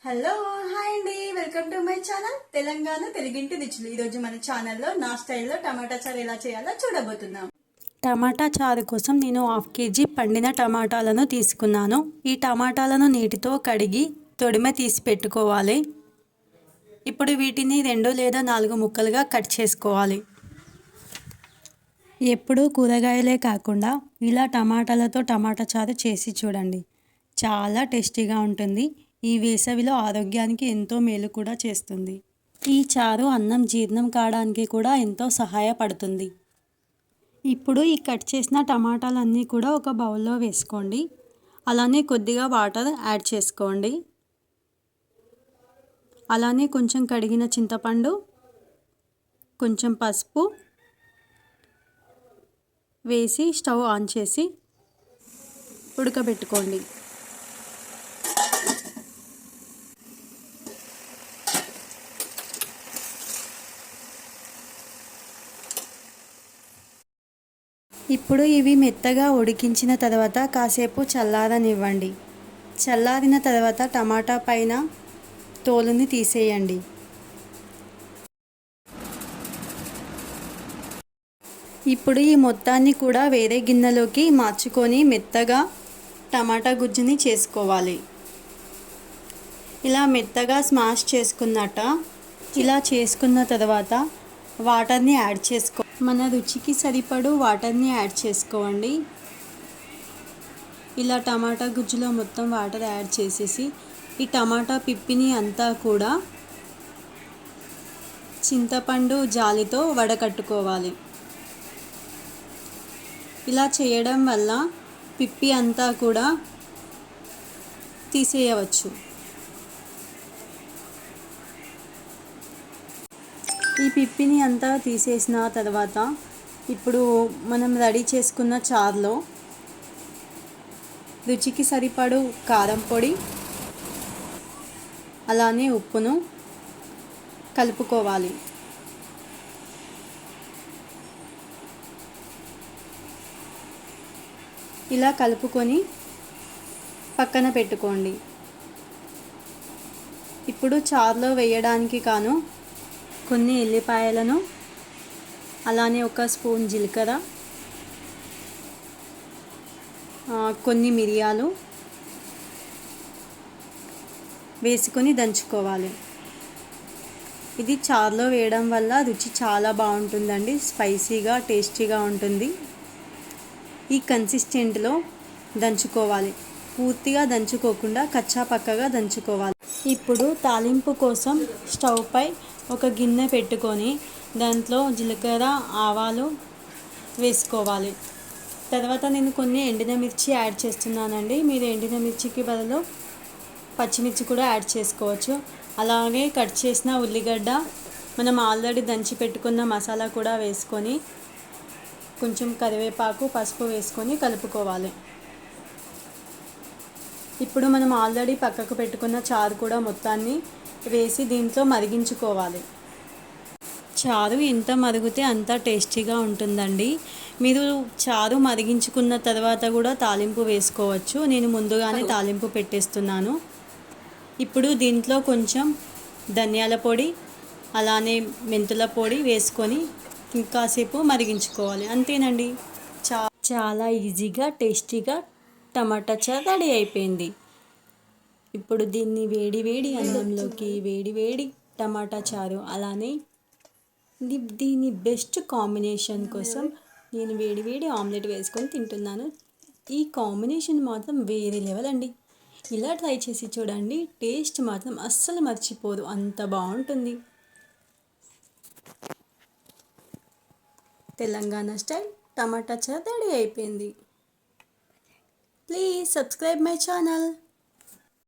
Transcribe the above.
Hello hi అండి, welcome to my channel Telangana తెలుగింటి రుచులు. ఈరోజు మన ఛానల్లో నా స్టైల్లో టమాటా చారు ఎలా చేయాలో చూడబోతున్నాం. టమాటా చారు కోసం నేను 1/2 kg పండిన టమాటాలను తీసుకున్నాను. ఈ టమాటాలను నీటితో కడిగి తొడిమ తీసి పెట్టుకోవాలి. ఇప్పుడు వీటిని 2 లేదా 4 ముక్కలుగా కట్ చేసుకోవాలి. ఎప్పుడూ కూరగాయలే కాకుండా ఇలా టమాటాలతో టమాటా చారు చేసి చూడండి, చాలా టేస్టీగా ఉంటుంది. ఈ వేసవిలో ఆరోగ్యానికి ఎంతో మేలు కూడా చేస్తుంది. ఈ చారు అన్నం జీర్ణం కావడానికి కూడా ఎంతో సహాయపడుతుంది. ఇప్పుడు ఈ కట్ చేసిన టమాటాలన్నీ కూడా ఒక బౌల్లో వేసుకోండి. అలానే కొద్దిగా వాటర్ యాడ్ చేసుకోండి. అలానే కొంచెం కడిగిన చింతపండు, కొంచెం పసుపు వేసి స్టవ్ ఆన్ చేసి ఉడకబెట్టుకోండి. ఇప్పుడు ఇవి మెత్తగా ఉడికించిన తర్వాత కాసేపు చల్లారనివ్వండి. చల్లారిన తర్వాత టమాటా పైన తోలుని తీసేయండి. ఇప్పుడు ఈ మొత్తాన్ని కూడా వేరే గిన్నెలోకి మార్చుకొని మెత్తగా టమాటా గుజ్జుని చేసుకోవాలి. ఇలా మెత్తగా స్మాష్ చేసుకున్నట్ట ఇలా చేసుకున్న తర్వాత వాటర్ని యాడ్ చేసుకో. మన రుచికి సరిపడు వాటర్ని యాడ్ చేసుకోండి. ఇలా టమాటా గుజ్జులో మొత్తం వాటర్ యాడ్ చేసేసి ఈ టమాటా పిప్పిని అంతా కూడా చింతపండు జాలితో వడకట్టుకోవాలి. ఇలా చేయడం వల్ల పిప్పి అంతా కూడా తీసేయవచ్చు. ఈ పిప్పిని అంతా తీసేసిన తర్వాత ఇప్పుడు మనం రెడీ చేసుకున్న చారులో రుచికి సరిపడు కారం పొడి, అలానే ఉప్పును కలుపుకోవాలి. ఇలా కలుపుకొని పక్కన పెట్టుకోండి. ఇప్పుడు చారులో వేయడానికి కాను కొన్ని ఎల్లిపాయలను, అలానే 1 స్పూన్ జీలకర్ర, కొన్ని మిరియాలు వేసుకొని దంచుకోవాలి. ఇది చారులో వేయడం వల్ల రుచి చాలా బాగుంటుందండి. స్పైసీగా టేస్టీగా ఉంటుంది. ఈ కన్సిస్టెంట్లో దంచుకోవాలి. పూర్తిగా దంచుకోకుండా కచ్చా పక్కగా దంచుకోవాలి. ఇప్పుడు తాలింపు కోసం స్టవ్ పై ఒక గిన్నె పెట్టుకొని దాంట్లో జీలకర్ర, ఆవాలు వేసుకోవాలి. తర్వాత నేను కొన్ని ఎండిన మిర్చి యాడ్ చేస్తున్నానండి. మీరు ఎండిన మిర్చికి బదులు పచ్చిమిర్చి కూడా యాడ్ చేసుకోవచ్చు. అలాగే కట్ చేసిన ఉల్లిగడ్డ, మనం ఆల్రెడీ దంచి పెట్టుకున్న మసాలా కూడా వేసుకొని కొంచెం కరివేపాకు, పసుపు వేసుకొని కలుపుకోవాలి. ఇప్పుడు మనం ఆల్రెడీ పక్కకు పెట్టుకున్న చారు కూడా మొత్తాన్ని వేసి దీంట్లో మరిగించుకోవాలి. చారు ఎంత మరిగితే అంత టేస్టీగా ఉంటుందండి. మీరు చారు మరిగించుకున్న తర్వాత కూడా తాలింపు వేసుకోవచ్చు. నేను ముందుగానే తాలింపు పెట్టేస్తున్నాను. ఇప్పుడు దీంట్లో కొంచెం ధనియాల పొడి, అలానే మెంతుల పొడి వేసుకొని ఇంకాసేపు మరిగించుకోవాలి. అంతేనండి, చాలా ఈజీగా టేస్టీగా టమాటా చారు రెడీ అయిపోయింది. ఇప్పుడు దీన్ని వేడి వేడి అన్నంలోకి, వేడి వేడి టమాటా చారు, అలానే దీని బెస్ట్ కాంబినేషన్ కోసం నేను వేడి వేడి ఆమ్లెట్ వేసుకొని తింటున్నాను. ఈ కాంబినేషన్ మాత్రం వేరే లెవెల్ అండి. ఇలా ట్రై చేసి చూడండి, టేస్ట్ మాత్రం అస్సలు మర్చిపోదు, అంత బాగుంటుంది. తెలంగాణ స్టైల్ టమాటా చారు రెడీ అయిపోయింది. Please subscribe my channel.